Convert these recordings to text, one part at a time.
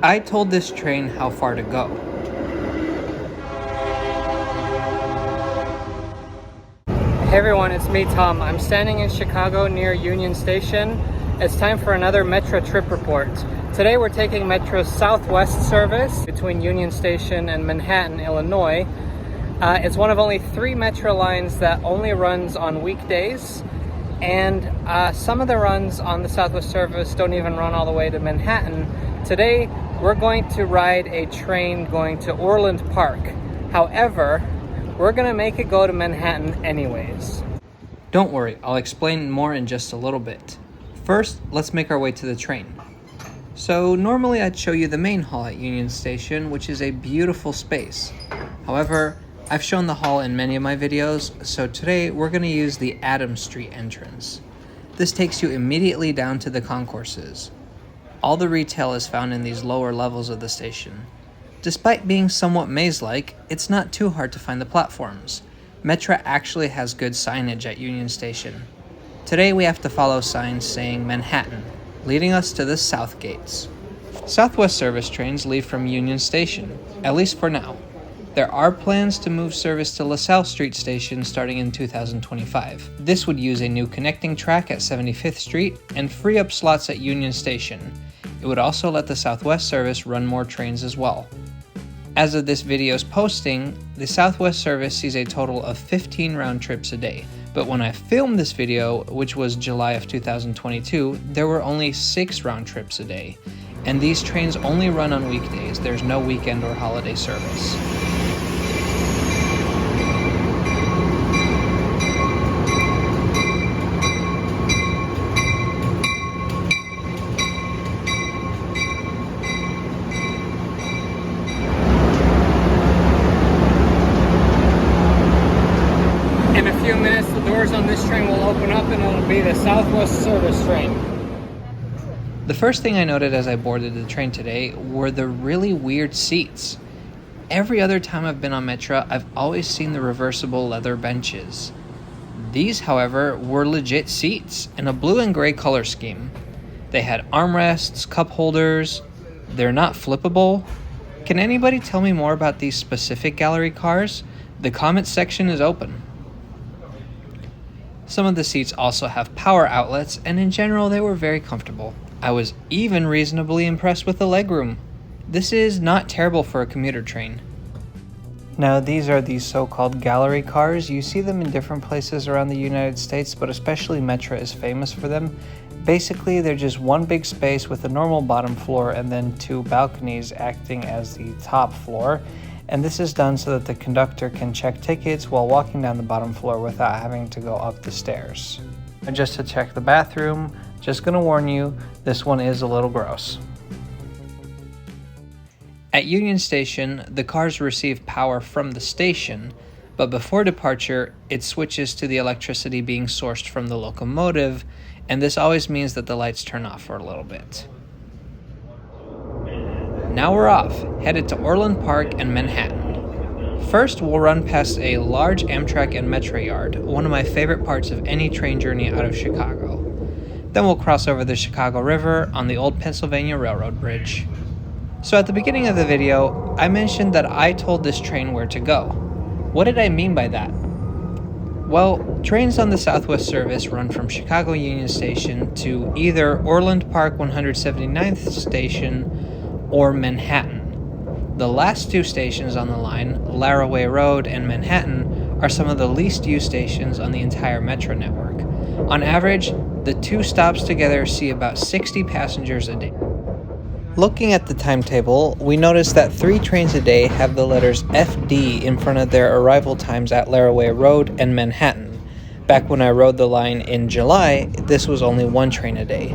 I told this train how far to go. Hey everyone, it's me, Tom. I'm standing in Chicago near Union Station. It's time for another Metra trip report. Today we're taking Metra's Southwest service between Union Station and Manhattan, Illinois. It's one of only 3 Metra lines that only runs on weekdays, and some of the runs on the Southwest service don't even run all the way to Manhattan. Today we're going to ride a train going to Orland Park. However, we're gonna make it go to Manhattan anyways. Don't worry, I'll explain more in just a little bit. First, let's make our way to the train. So normally I'd show you the main hall at Union Station, which is a beautiful space. However, I've shown the hall in many of my videos, so today we're going to use the Adams Street entrance. This takes you immediately down to the concourses. All the retail is found in these lower levels of the station. Despite being somewhat maze-like, it's not too hard to find the platforms. Metra actually has good signage at Union Station. Today we have to follow signs saying Manhattan, leading us to the south gates. Southwest service trains leave from Union Station, at least for now. There are plans to move service to LaSalle Street Station starting in 2025. This would use a new connecting track at 75th Street and free up slots at Union Station. It would also let the Southwest service run more trains as well. As of this video's posting, the Southwest service sees a total of 15 round trips a day. But when I filmed this video, which was July of 2022, there were only 6 round trips a day. And these trains only run on weekdays. There's no weekend or holiday service. In a few minutes, the doors on this train will open up and it'll be the Southwest service train. The first thing I noted as I boarded the train today were the really weird seats. Every other time I've been on Metra, I've always seen the reversible leather benches. These, however, were legit seats in a blue and gray color scheme. They had armrests, cup holders. They're not flippable. Can anybody tell me more about these specific gallery cars? The comments section is open. Some of the seats also have power outlets, and in general they were very comfortable. I was even reasonably impressed with the legroom. This is not terrible for a commuter train. Now these are the so-called gallery cars. You see them in different places around the United States, but especially Metra is famous for them. Basically, they're just one big space with a normal bottom floor and then 2 balconies acting as the top floor. And this is done so that the conductor can check tickets while walking down the bottom floor without having to go up the stairs. And just to check the bathroom, just gonna warn you, this one is a little gross. At Union Station, the cars receive power from the station, but before departure, it switches to the electricity being sourced from the locomotive, and this always means that the lights turn off for a little bit. Now we're off, headed to Orland Park and Manhattan. First, we'll run past a large Amtrak and Metra yard, one of my favorite parts of any train journey out of Chicago. Then we'll cross over the Chicago River on the old Pennsylvania Railroad Bridge. So at the beginning of the video, I mentioned that I told this train where to go. What did I mean by that? Well, trains on the Southwest service run from Chicago Union Station to either Orland Park 179th Station or Manhattan. The last 2 stations on the line, Laraway Road and Manhattan, are some of the least used stations on the entire Metra network. On average, the 2 stops together see about 60 passengers a day. Looking at the timetable, we notice that 3 trains a day have the letters FD in front of their arrival times at Laraway Road and Manhattan. Back when I rode the line in July, this was only 1 train a day.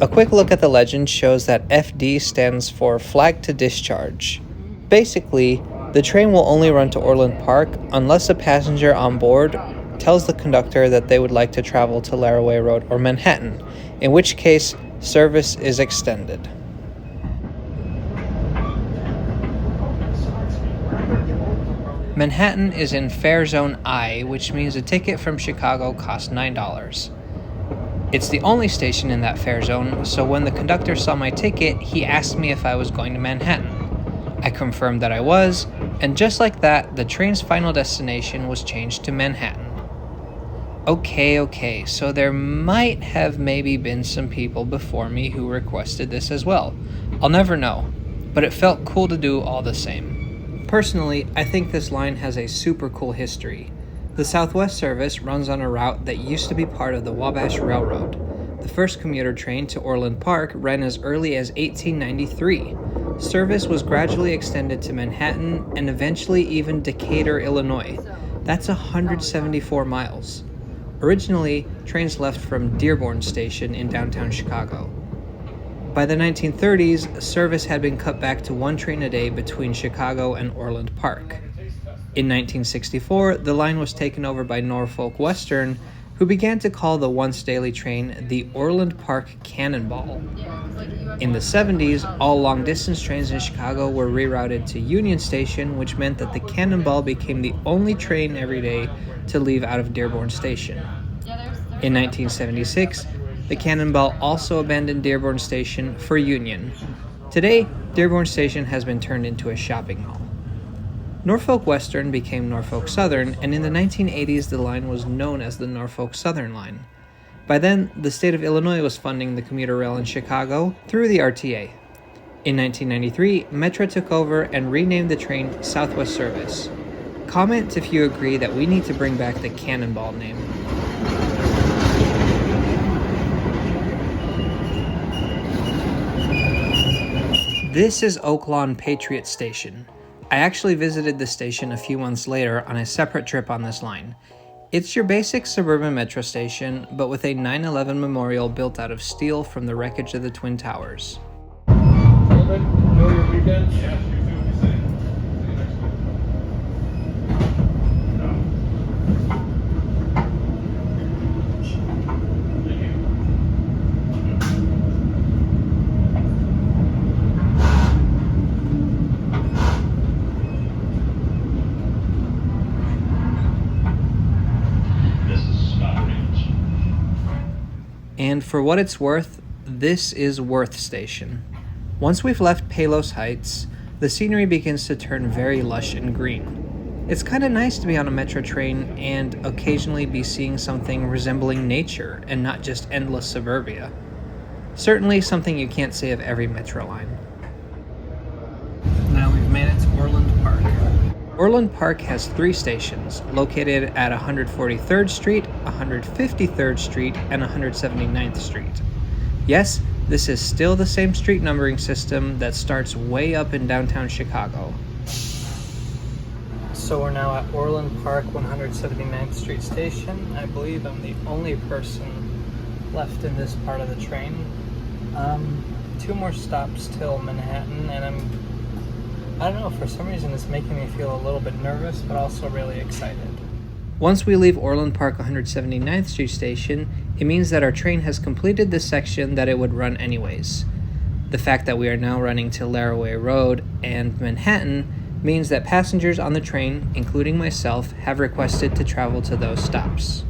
A quick look at the legend shows that FD stands for Flag to Discharge. Basically, the train will only run to Orland Park unless a passenger on board tells the conductor that they would like to travel to Laraway Road or Manhattan, in which case service is extended. Manhattan is in Fare Zone I, which means a ticket from Chicago costs $9. It's the only station in that fare zone, so when the conductor saw my ticket, he asked me if I was going to Manhattan. I confirmed that I was, and just like that, the train's final destination was changed to Manhattan. Okay, so there might have maybe been some people before me who requested this as well. I'll never know, but it felt cool to do all the same. Personally, I think this line has a super cool history. The Southwest service runs on a route that used to be part of the Wabash Railroad. The first commuter train to Orland Park ran as early as 1893. Service was gradually extended to Manhattan and eventually even Decatur, Illinois. That's 174 miles. Originally, trains left from Dearborn Station in downtown Chicago. By the 1930s, service had been cut back to one train a day between Chicago and Orland Park. In 1964, the line was taken over by Norfolk Western, who began to call the once daily train the Orland Park Cannonball. In the 70s, all long-distance trains in Chicago were rerouted to Union Station, which meant that the Cannonball became the only train every day to leave out of Dearborn Station. In 1976, the Cannonball also abandoned Dearborn Station for Union. Today, Dearborn Station has been turned into a shopping mall. Norfolk Western became Norfolk Southern, and in the 1980s the line was known as the Norfolk Southern Line. By then, the state of Illinois was funding the commuter rail in Chicago through the RTA. In 1993, Metra took over and renamed the train Southwest Service. Comment if you agree that we need to bring back the Cannonball name. This is Oak Lawn Patriot Station. I actually visited the station a few months later on a separate trip on this line. It's your basic suburban metro station, but with a 9/11 memorial built out of steel from the wreckage of the Twin Towers. Enjoy your weekend. Yes, you too. Be safe. See you next week. Thank you. And for what it's worth, this is Worth Station. Once we've left Palos Heights, the scenery begins to turn very lush and green. It's kind of nice to be on a metro train and occasionally be seeing something resembling nature and not just endless suburbia. Certainly something you can't say of every metro line. Now we've made it to Orland Park. Orland Park has 3 stations, located at 143rd Street, 153rd Street, and 179th Street. Yes, this is still the same street numbering system that starts way up in downtown Chicago. So we're now at Orland Park, 179th Street Station. I believe I'm the only person left in this part of the train. 2 more stops till Manhattan, and I don't know, for some reason it's making me feel a little bit nervous, but also really excited. Once we leave Orland Park 179th Street Station, it means that our train has completed the section that it would run anyways. The fact that we are now running to Laraway Road and Manhattan means that passengers on the train, including myself, have requested to travel to those stops.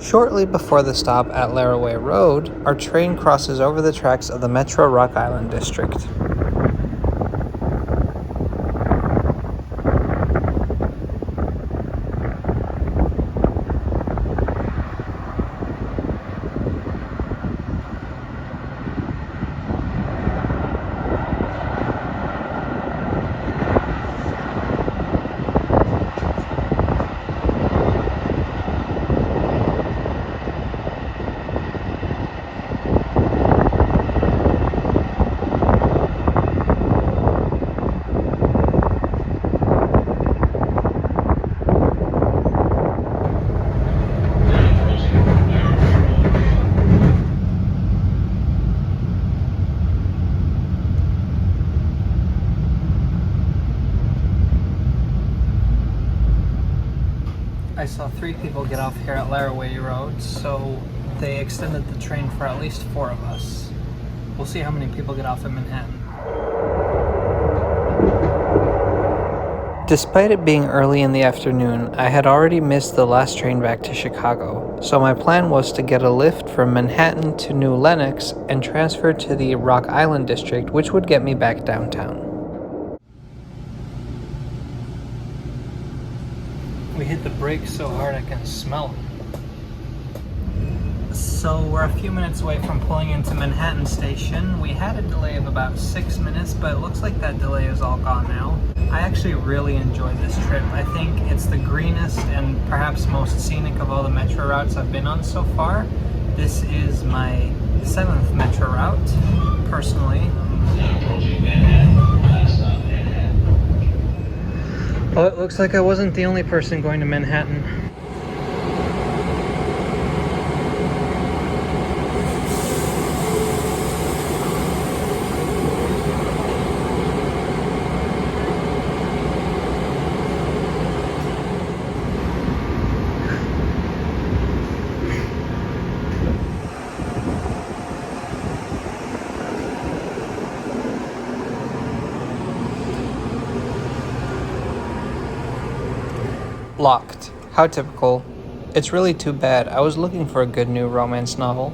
Shortly before the stop at Laraway Road, our train crosses over the tracks of the Metra Rock Island District. I saw 3 people get off here at Laraway Road, so they extended the train for at least 4 of us. We'll see how many people get off in Manhattan. Despite it being early in the afternoon, I had already missed the last train back to Chicago, so my plan was to get a Lyft from Manhattan to New Lenox and transfer to the Rock Island district, which would get me back downtown. We hit the brakes so hard I can smell them. So we're a few minutes away from pulling into Manhattan Station. We had a delay of about 6 minutes, but it looks like that delay is all gone now. I actually really enjoyed this trip. I think it's the greenest and perhaps most scenic of all the Metra routes I've been on so far. This is my 7th Metra route, personally. Oh, it looks like I wasn't the only person going to Manhattan. Locked. How typical. It's really too bad. I was looking for a good new romance novel.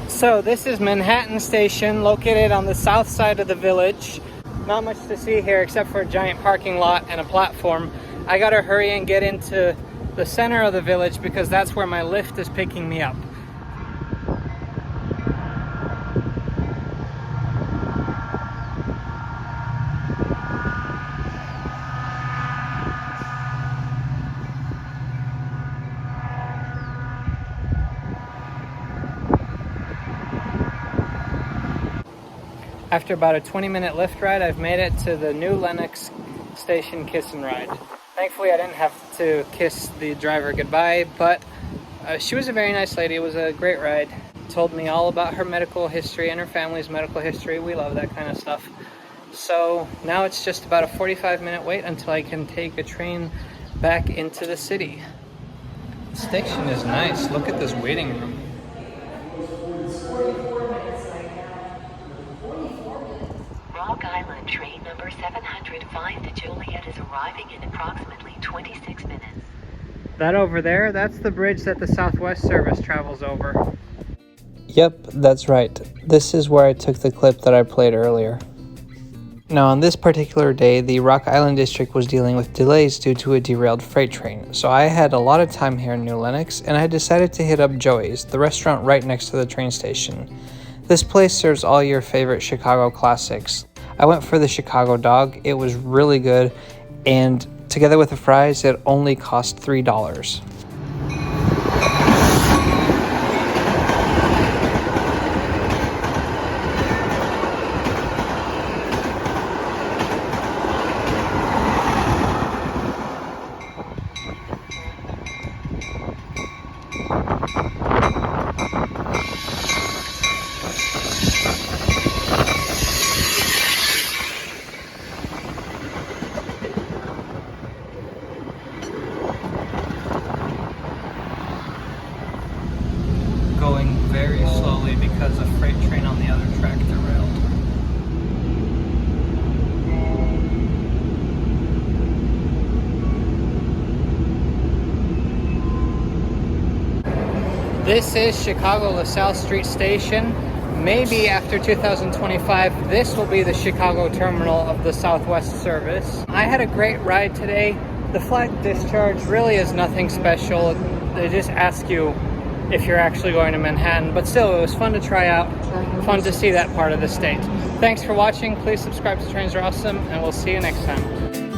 So this is Manhattan Station, located on the south side of the village. Not much to see here except for a giant parking lot and a platform. I gotta hurry and get into the center of the village because that's where my Lyft is picking me up. After about a 20-minute Lyft ride, I've made it to the new Lenox Station kiss and ride. Thankfully, I didn't have to kiss the driver goodbye, but she was a very nice lady. It was a great ride. Told me all about her medical history and her family's medical history. We love that kind of stuff. So now it's just about a 45-minute wait until I can take a train back into the city. The station is nice. Look at this waiting room. Rock Island train number 705 to Joliet is arriving in approximately 26 minutes. That over there, that's the bridge that the Southwest service travels over. Yep, that's right. This is where I took the clip that I played earlier. Now, on this particular day, the Rock Island district was dealing with delays due to a derailed freight train, so I had a lot of time here in New Lenox, and I decided to hit up Joey's, the restaurant right next to the train station. This place serves all your favorite Chicago classics. I went for the Chicago dog. It was really good, and together with the fries, it only cost $3. Going very slowly because a freight train on the other track derailed. This is Chicago LaSalle Street Station. Maybe after 2025, this will be the Chicago terminal of the Southwest service. I had a great ride today. The flight discharge really is nothing special. They just ask you if you're actually going to Manhattan, but still, it was fun to try out, fun to see that part of the state. Thanks for watching. Please subscribe to Trains Are Awesome, and we'll see you next time.